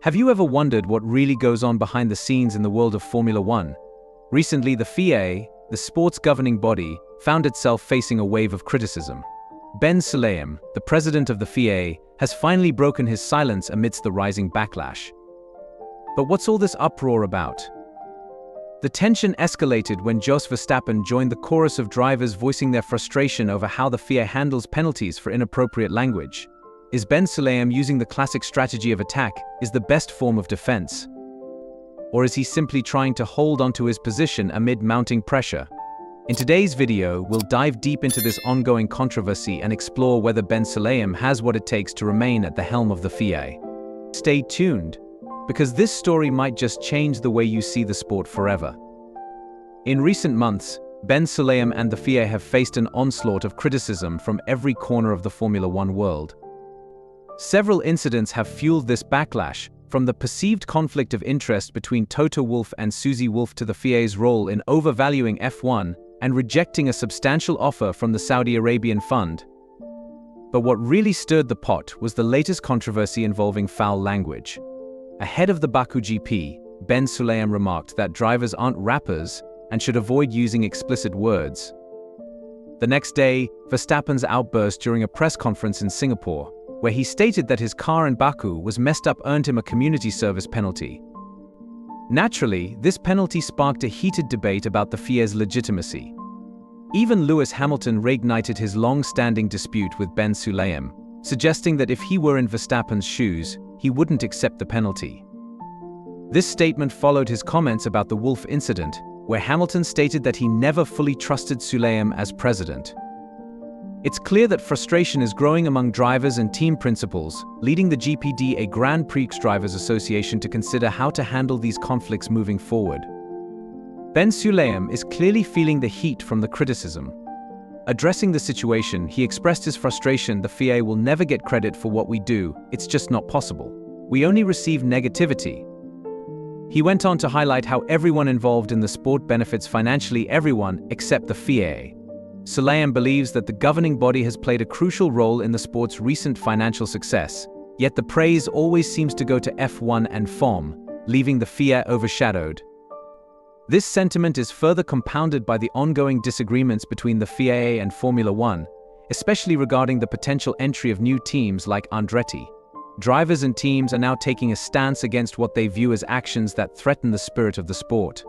Have you ever wondered what really goes on behind the scenes in the world of Formula One? Recently, the FIA, the sport's governing body, found itself facing a wave of criticism. Ben Sulayem, the president of the FIA, has finally broken his silence amidst the rising backlash. But what's all this uproar about? The tension escalated when Jos Verstappen joined the chorus of drivers voicing their frustration over how the FIA handles penalties for inappropriate language. Is Ben Sulayem using the classic strategy of attack is the best form of defense? Or is he simply trying to hold onto his position amid mounting pressure? In today's video, we'll dive deep into this ongoing controversy and explore whether Ben Sulayem has what it takes to remain at the helm of the FIA. Stay tuned, because this story might just change the way you see the sport forever. In recent months, Ben Sulayem and the FIA have faced an onslaught of criticism from every corner of the Formula One world. Several incidents have fueled this backlash, from the perceived conflict of interest between Toto Wolff and Susie Wolff to the FIA's role in overvaluing F1 and rejecting a substantial offer from the Saudi Arabian fund. But what really stirred the pot was the latest controversy involving foul language. Ahead of the Baku GP, Ben Sulayem remarked that drivers aren't rappers and should avoid using explicit words. The next day, Verstappen's outburst during a press conference in Singapore, where he stated that his car in Baku was messed up, earned him a community service penalty. Naturally, this penalty sparked a heated debate about the FIA's legitimacy. Even Lewis Hamilton reignited his long-standing dispute with Ben Sulayem, suggesting that if he were in Verstappen's shoes, he wouldn't accept the penalty. This statement followed his comments about the Wolff incident, where Hamilton stated that he never fully trusted Sulayem as president. It's clear that frustration is growing among drivers and team principals, leading the GPD, a Grand Prix Drivers Association, to consider how to handle these conflicts moving forward. Ben Sulayem is clearly feeling the heat from the criticism. Addressing the situation, he expressed his frustration: "The FIA will never get credit for what we do, it's just not possible. We only receive negativity." He went on to highlight how everyone involved in the sport benefits financially, everyone except the FIA. Sulayem believes that the governing body has played a crucial role in the sport's recent financial success, yet the praise always seems to go to F1 and FOM, leaving the FIA overshadowed. This sentiment is further compounded by the ongoing disagreements between the FIA and Formula One, especially regarding the potential entry of new teams like Andretti. Drivers and teams are now taking a stance against what they view as actions that threaten the spirit of the sport.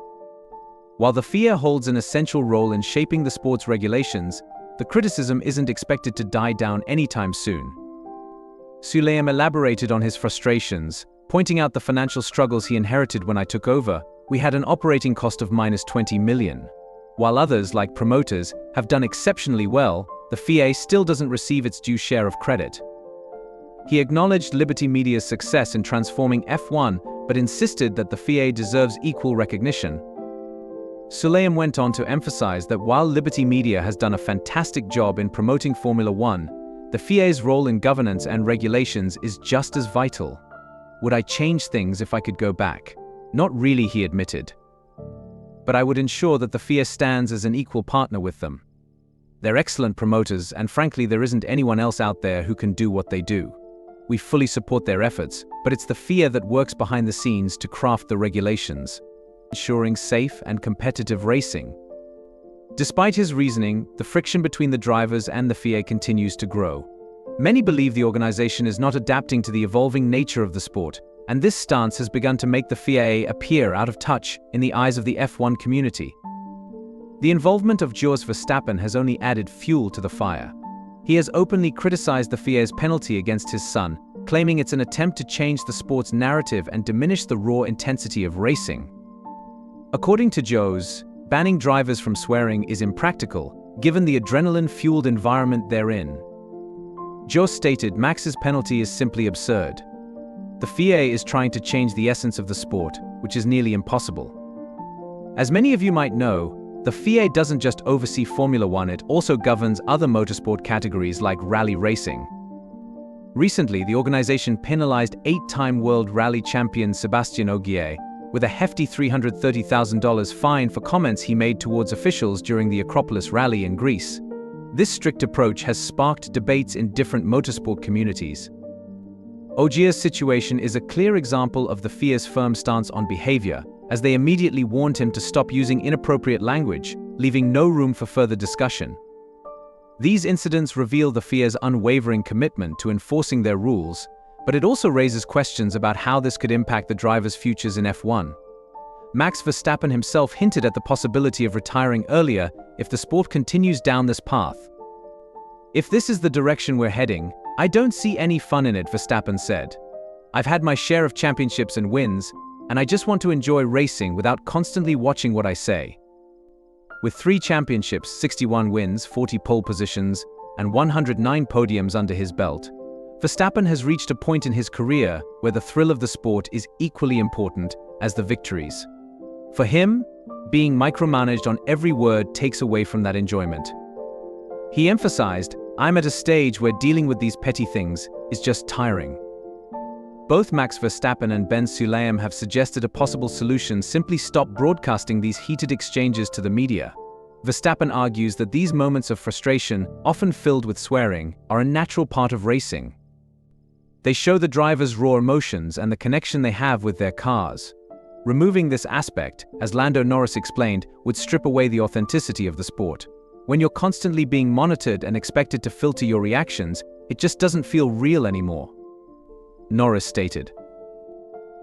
While the FIA holds an essential role in shaping the sport's regulations, the criticism isn't expected to die down anytime soon. Sulayem elaborated on his frustrations, pointing out the financial struggles he inherited. "When I took over, we had an operating cost of -20 million. While others, like promoters, have done exceptionally well, the FIA still doesn't receive its due share of credit." He acknowledged Liberty Media's success in transforming F1, but insisted that the FIA deserves equal recognition. Sulayem went on to emphasize that while Liberty Media has done a fantastic job in promoting Formula One, the FIA's role in governance and regulations is just as vital. "Would I change things if I could go back? Not really," he admitted. "But I would ensure that the FIA stands as an equal partner with them. They're excellent promoters, and frankly there isn't anyone else out there who can do what they do. We fully support their efforts, but it's the FIA that works behind the scenes to craft the regulations, ensuring safe and competitive racing." Despite his reasoning, the friction between the drivers and the FIA continues to grow. Many believe the organization is not adapting to the evolving nature of the sport, and this stance has begun to make the FIA appear out of touch in the eyes of the F1 community. The involvement of Jos Verstappen has only added fuel to the fire. He has openly criticized the FIA's penalty against his son, claiming it's an attempt to change the sport's narrative and diminish the raw intensity of racing. According to Jos, banning drivers from swearing is impractical, given the adrenaline-fueled environment they're in. Jos stated Max's penalty is simply absurd. The FIA is trying to change the essence of the sport, which is nearly impossible. As many of you might know, the FIA doesn't just oversee Formula One, it also governs other motorsport categories like rally racing. Recently, the organization penalized 8-time world rally champion Sebastian Ogier with a hefty $330,000 fine for comments he made towards officials during the Acropolis rally in Greece. This strict approach has sparked debates in different motorsport communities. Ogier's situation is a clear example of the FIA's firm stance on behavior, as they immediately warned him to stop using inappropriate language, leaving no room for further discussion. These incidents reveal the FIA's unwavering commitment to enforcing their rules, but it also raises questions about how this could impact the drivers' futures in F1. Max Verstappen himself hinted at the possibility of retiring earlier if the sport continues down this path. "If this is the direction we're heading, I don't see any fun in it," Verstappen said. "I've had my share of championships and wins, and I just want to enjoy racing without constantly watching what I say." With 3 championships, 61 wins, 40 pole positions, and 109 podiums under his belt, Verstappen has reached a point in his career where the thrill of the sport is equally important as the victories. For him, being micromanaged on every word takes away from that enjoyment. He emphasized, "I'm at a stage where dealing with these petty things is just tiring." Both Max Verstappen and Ben Sulayem have suggested a possible solution: simply stop broadcasting these heated exchanges to the media. Verstappen argues that these moments of frustration, often filled with swearing, are a natural part of racing. They show the drivers' raw emotions and the connection they have with their cars. Removing this aspect, as Lando Norris explained, would strip away the authenticity of the sport. When you're constantly being monitored and expected to filter your reactions, it just doesn't feel real anymore, Norris stated.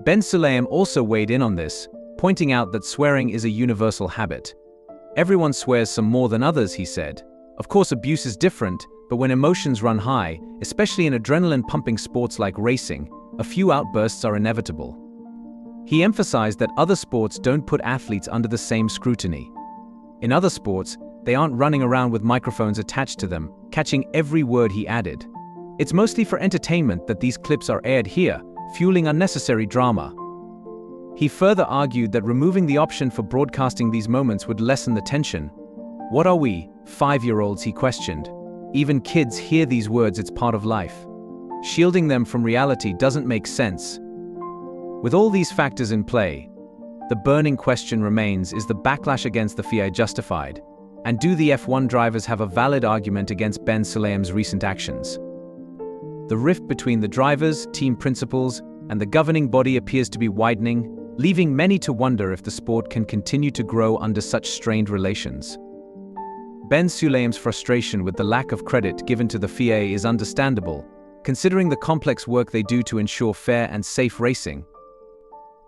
Ben Sulayem also weighed in on this, pointing out that swearing is a universal habit. "Everyone swears some more than others," he said. "Of course, abuse is different, but when emotions run high, especially in adrenaline-pumping sports like racing, a few outbursts are inevitable." He emphasized that other sports don't put athletes under the same scrutiny. In other sports, they aren't running around with microphones attached to them, catching every word, he added. "It's mostly for entertainment that these clips are aired here, fueling unnecessary drama." He further argued that removing the option for broadcasting these moments would lessen the tension. "What are we, 5-year-olds?" he questioned. "Even kids hear these words, it's part of life. Shielding them from reality doesn't make sense." With all these factors in play, the burning question remains: is the backlash against the FIA justified? And do the F1 drivers have a valid argument against Ben Sulayem's recent actions? The rift between the drivers, team principals, and the governing body appears to be widening, leaving many to wonder if the sport can continue to grow under such strained relations. Ben Sulayem's frustration with the lack of credit given to the FIA is understandable, considering the complex work they do to ensure fair and safe racing.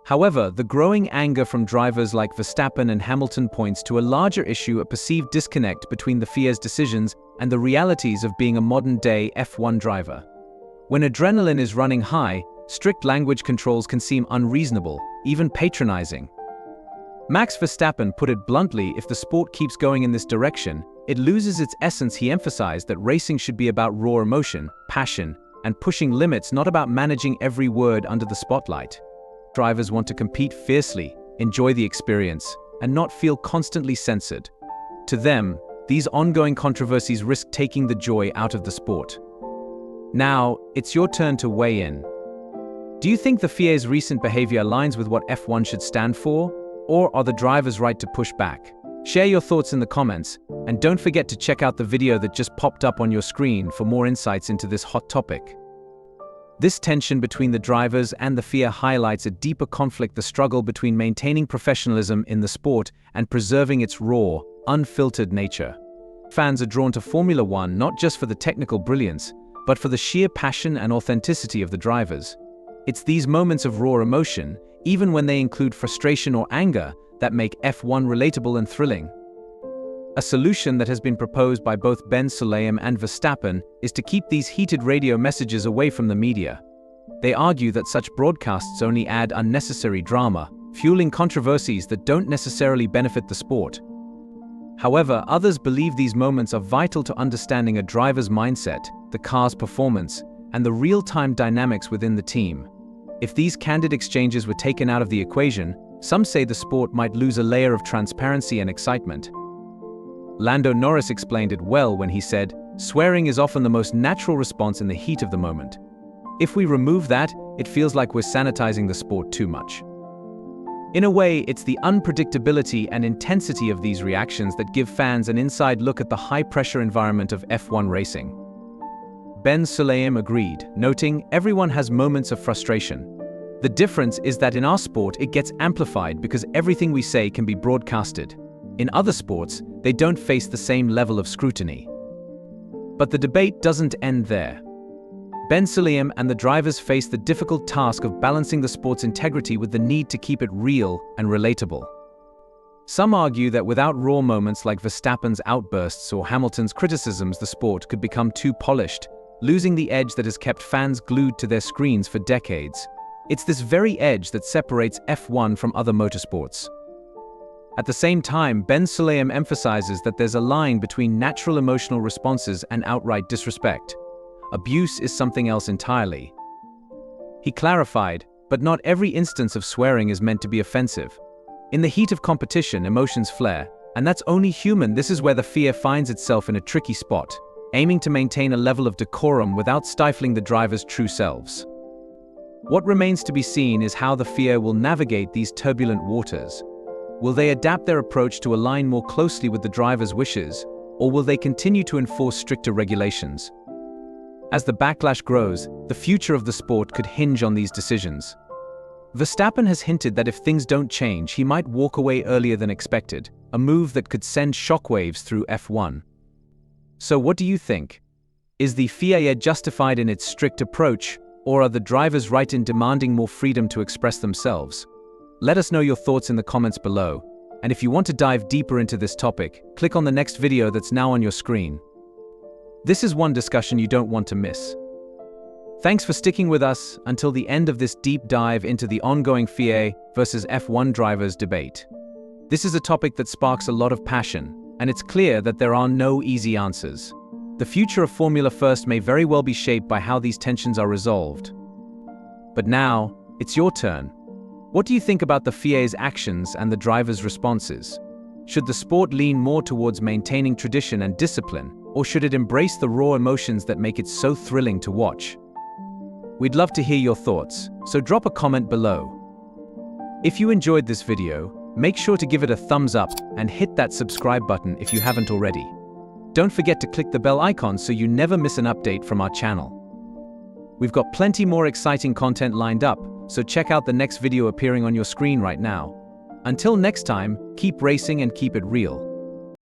However, the growing anger from drivers like Verstappen and Hamilton points to a larger issue: a perceived disconnect between the FIA's decisions and the realities of being a modern-day F1 driver. When adrenaline is running high, strict language controls can seem unreasonable, even patronizing. Max Verstappen put it bluntly: if the sport keeps going in this direction, it loses its essence. He emphasized that racing should be about raw emotion, passion, and pushing limits, not about managing every word under the spotlight. Drivers want to compete fiercely, enjoy the experience, and not feel constantly censored. To them, these ongoing controversies risk taking the joy out of the sport. Now, it's your turn to weigh in. Do you think the FIA's recent behavior aligns with what F1 should stand for? Or are the drivers right to push back? Share your thoughts in the comments, and don't forget to check out the video that just popped up on your screen for more insights into this hot topic. This tension between the drivers and the FIA highlights a deeper conflict: the struggle between maintaining professionalism in the sport and preserving its raw, unfiltered nature. Fans are drawn to Formula One not just for the technical brilliance, but for the sheer passion and authenticity of the drivers. It's these moments of raw emotion, even when they include frustration or anger, that make F1 relatable and thrilling. A solution that has been proposed by both Ben Sulayem and Verstappen is to keep these heated radio messages away from the media. They argue that such broadcasts only add unnecessary drama, fueling controversies that don't necessarily benefit the sport. However, others believe these moments are vital to understanding a driver's mindset, the car's performance, and the real-time dynamics within the team. If these candid exchanges were taken out of the equation, some say the sport might lose a layer of transparency and excitement. Lando Norris explained it well when he said, "Swearing is often the most natural response in the heat of the moment. If we remove that, it feels like we're sanitizing the sport too much." In a way, it's the unpredictability and intensity of these reactions that give fans an inside look at the high-pressure environment of F1 racing. Ben Sulayem agreed, noting, "Everyone has moments of frustration. The difference is that in our sport it gets amplified because everything we say can be broadcasted. In other sports, they don't face the same level of scrutiny." But the debate doesn't end there. Ben Sulayem and the drivers face the difficult task of balancing the sport's integrity with the need to keep it real and relatable. Some argue that without raw moments like Verstappen's outbursts or Hamilton's criticisms, the sport could become too polished, losing the edge that has kept fans glued to their screens for decades. It's this very edge that separates F1 from other motorsports. At the same time, Ben Sulayem emphasizes that there's a line between natural emotional responses and outright disrespect. Abuse is something else entirely. He clarified, "But not every instance of swearing is meant to be offensive. In the heat of competition, emotions flare, and that's only human." This is where the FIA finds itself in a tricky spot, aiming to maintain a level of decorum without stifling the drivers' true selves. What remains to be seen is how the FIA will navigate these turbulent waters. Will they adapt their approach to align more closely with the drivers' wishes, or will they continue to enforce stricter regulations? As the backlash grows, the future of the sport could hinge on these decisions. Verstappen has hinted that if things don't change, he might walk away earlier than expected, a move that could send shockwaves through F1. So what do you think? Is the FIA justified in its strict approach, or are the drivers right in demanding more freedom to express themselves? Let us know your thoughts in the comments below, and if you want to dive deeper into this topic, click on the next video that's now on your screen. This is one discussion you don't want to miss. Thanks for sticking with us until the end of this deep dive into the ongoing FIA versus F1 drivers debate. This is a topic that sparks a lot of passion, and it's clear that there are no easy answers. The future of Formula First may very well be shaped by how these tensions are resolved. But now, it's your turn. What do you think about the FIA's actions and the drivers' responses? Should the sport lean more towards maintaining tradition and discipline, or should it embrace the raw emotions that make it so thrilling to watch? We'd love to hear your thoughts, so drop a comment below. If you enjoyed this video, make sure to give it a thumbs up and hit that subscribe button if you haven't already. Don't forget to click the bell icon so you never miss an update from our channel. We've got plenty more exciting content lined up, so check out the next video appearing on your screen right now. Until next time, keep racing and keep it real.